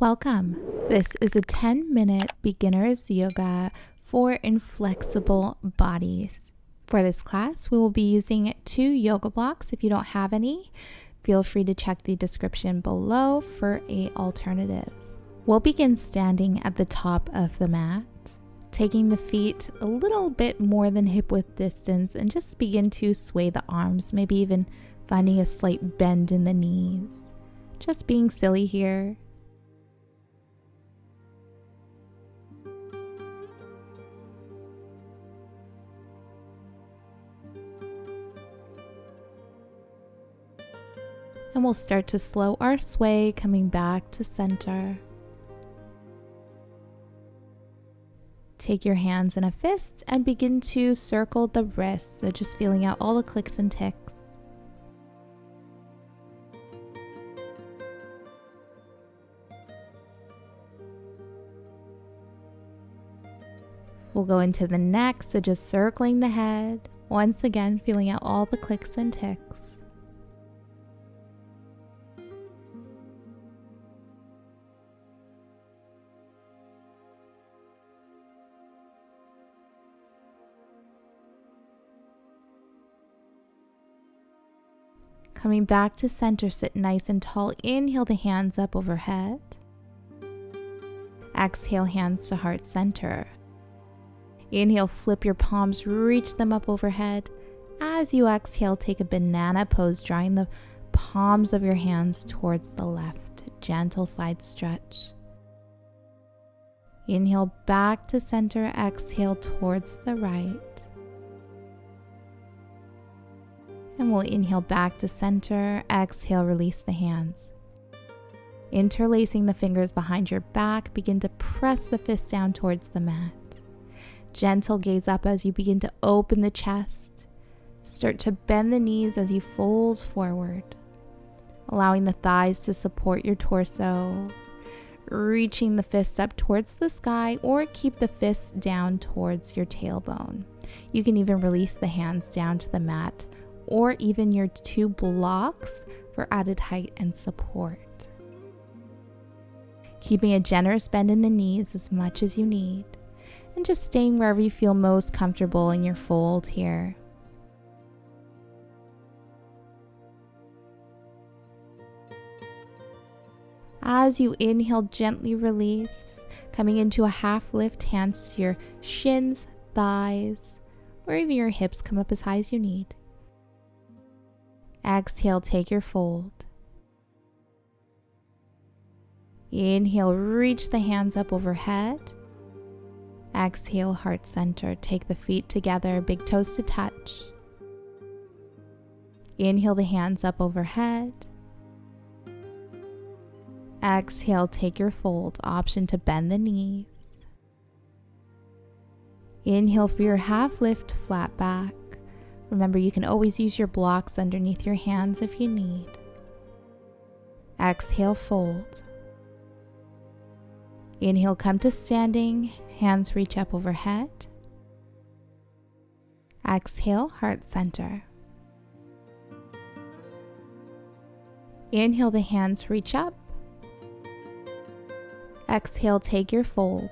Welcome. This is a 10-minute beginner's yoga for inflexible bodies. For this class, we will be using 2 yoga blocks. If you don't have any, feel free to check the description below for an alternative. We'll begin standing at the top of the mat, taking the feet a little bit more than hip width distance, and just begin to sway the arms, maybe even finding a slight bend in the knees. Just being silly here. And we'll start to slow our sway, coming back to center. Take your hands in a fist and begin to circle the wrists, so just feeling out all the clicks and ticks. We'll go into the neck, so just circling the head, once again feeling out all the clicks and ticks. Coming back to center, sit nice and tall. Inhale the hands up overhead. Exhale, hands to heart center. Inhale, flip your palms, reach them up overhead. As you exhale, take a banana pose, drawing the palms of your hands towards the left. Gentle side stretch. Inhale back to center, exhale towards the right. And we'll inhale back to center, exhale, release the hands. Interlacing the fingers behind your back, begin to press the fists down towards the mat. Gentle gaze up as you begin to open the chest. Start to bend the knees as you fold forward, allowing the thighs to support your torso. Reaching the fists up towards the sky, or keep the fists down towards your tailbone. You can even release the hands down to the mat, or even your 2 blocks for added height and support. Keeping a generous bend in the knees as much as you need, and just staying wherever you feel most comfortable in your fold here. As you inhale, gently release, coming into a half lift, hands to your shins, thighs, or even your hips. Come up as high as you need. Exhale, take your fold. Inhale, reach the hands up overhead. Exhale, heart center. Take the feet together, big toes to touch. Inhale the hands up overhead. Exhale, take your fold. Option to bend the knees. Inhale for your half lift, flat back. Remember, you can always use your blocks underneath your hands if you need. Exhale, fold. Inhale, come to standing. Hands reach up overhead. Exhale, heart center. Inhale, the hands reach up. Exhale, take your fold.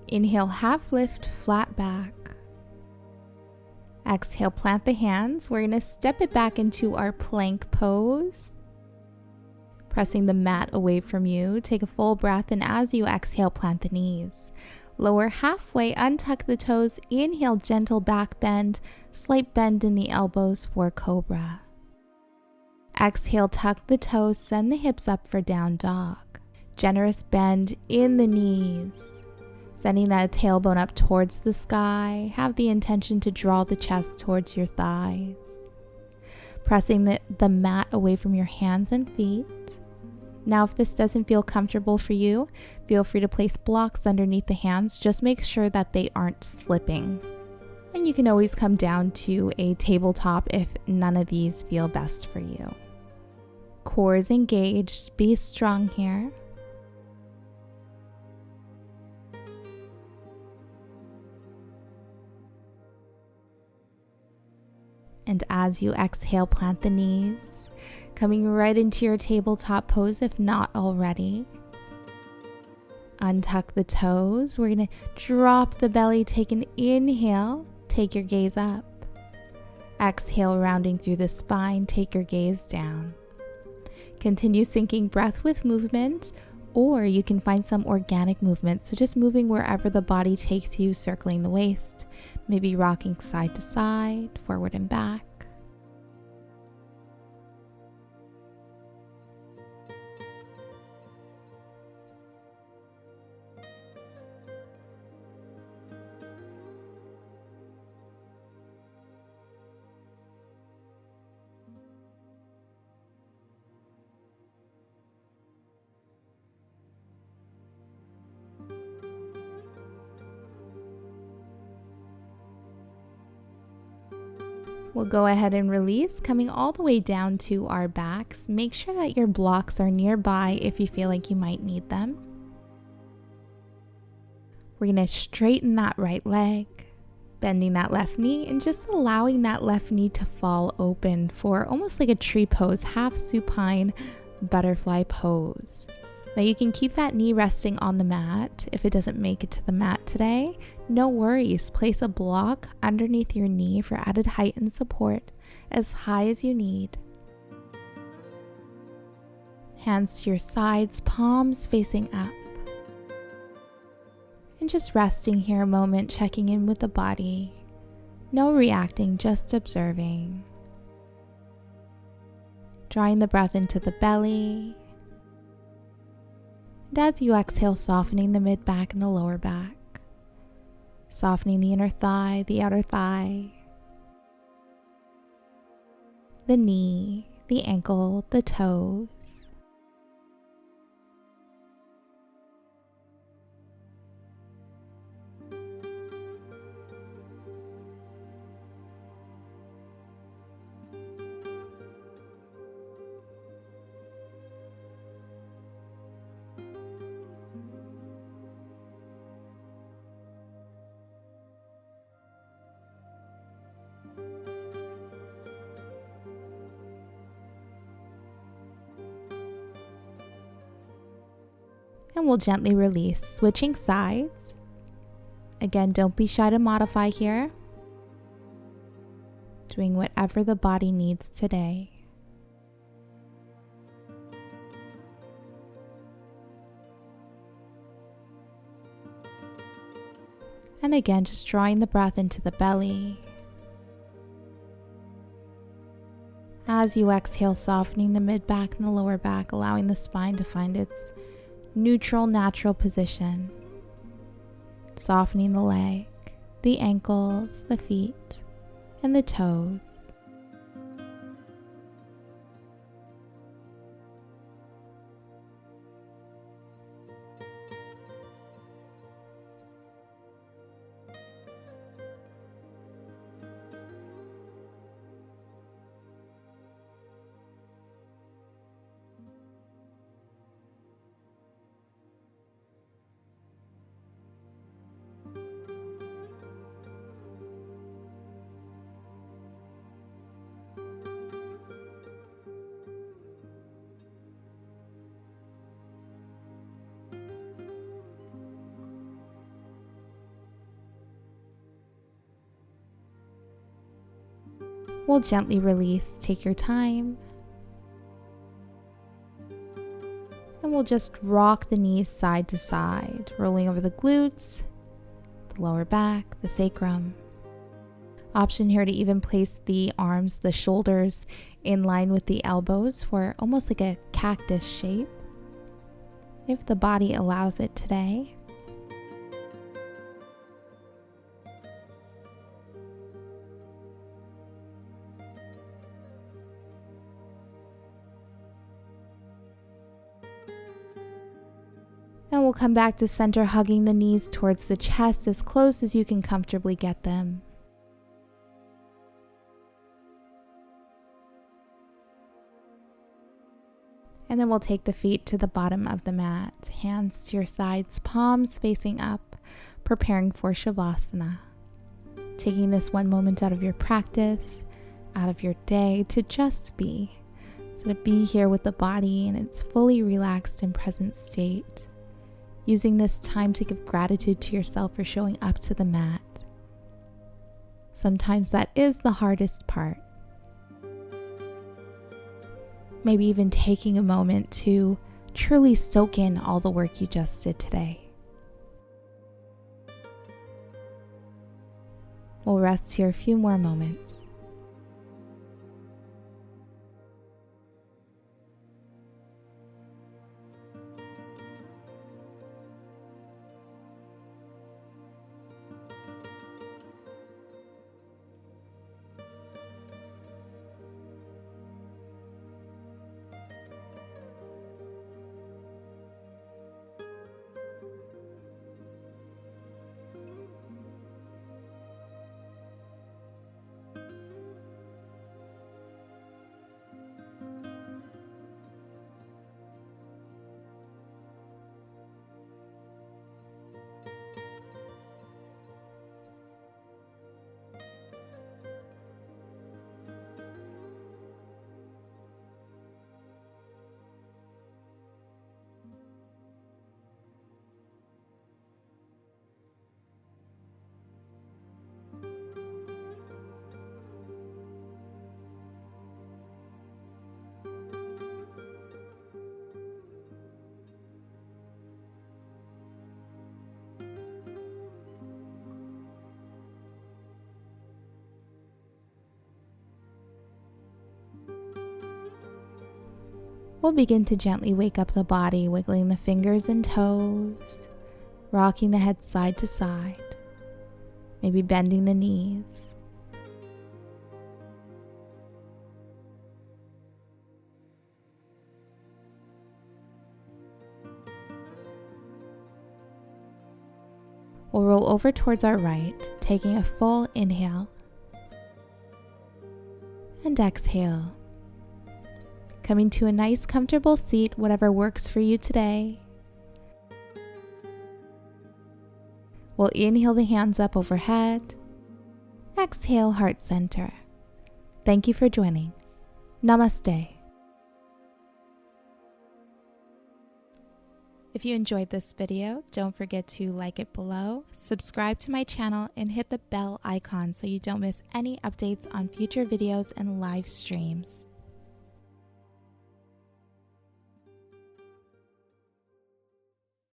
Inhale, half lift, flat back. Exhale, plant the hands. We're going to step it back into our plank pose. Pressing the mat away from you. Take a full breath, and as you exhale, plant the knees. Lower halfway, untuck the toes. Inhale, gentle back bend. Slight bend in the elbows for cobra. Exhale, tuck the toes. Send the hips up for down dog. Generous bend in the knees. Sending that tailbone up towards the sky. Have the intention to draw the chest towards your thighs. Pressing the mat away from your hands and feet. Now, if this doesn't feel comfortable for you, feel free to place blocks underneath the hands. Just make sure that they aren't slipping. And you can always come down to a tabletop if none of these feel best for you. Core is engaged. Be strong here. And as you exhale, plant the knees. Coming right into your tabletop pose if not already. Untuck the toes. We're going to drop the belly, take an inhale, take your gaze up. Exhale, rounding through the spine, take your gaze down. Continue syncing breath with movement, or you can find some organic movement. So just moving wherever the body takes you, circling the waist, maybe rocking side to side, forward and back. We'll go ahead and release, coming all the way down to our backs. Make sure that your blocks are nearby if you feel like you might need them. We're going to straighten that right leg, bending that left knee, and just allowing that left knee to fall open for almost like a tree pose, half supine butterfly pose. Now you can keep that knee resting on the mat. If it doesn't make it to the mat today, no worries. Place a block underneath your knee for added height and support as high as you need. Hands to your sides, palms facing up. And just resting here a moment, checking in with the body. No reacting, just observing. Drawing the breath into the belly. And as you exhale, softening the mid-back and the lower back. Softening the inner thigh, the outer thigh. The knee, the ankle, the toes. And we'll gently release, switching sides. Again, don't be shy to modify here. Doing whatever the body needs today. And again, just drawing the breath into the belly. As you exhale, softening the mid-back and the lower back, allowing the spine to find its neutral, natural position. Softening the leg, the ankles, the feet, and the toes. We'll gently release, take your time. And we'll just rock the knees side to side, rolling over the glutes, the lower back, the sacrum. Option here to even place the arms, the shoulders in line with the elbows for almost like a cactus shape, if the body allows it today. And we'll come back to center, hugging the knees towards the chest as close as you can comfortably get them. And then we'll take the feet to the bottom of the mat, hands to your sides, palms facing up, preparing for Shavasana. Taking this one moment out of your practice, out of your day, to just be. So to be here with the body in its fully relaxed and present state, using this time to give gratitude to yourself for showing up to the mat. Sometimes that is the hardest part. Maybe even taking a moment to truly soak in all the work you just did today. We'll rest here a few more moments. We'll begin to gently wake up the body, wiggling the fingers and toes, rocking the head side to side, maybe bending the knees. We'll roll over towards our right, taking a full inhale and exhale. Coming to a nice comfortable seat, whatever works for you today. We'll inhale the hands up overhead. Exhale, heart center. Thank you for joining. Namaste. If you enjoyed this video, don't forget to like it below, subscribe to my channel, and hit the bell icon so you don't miss any updates on future videos and live streams.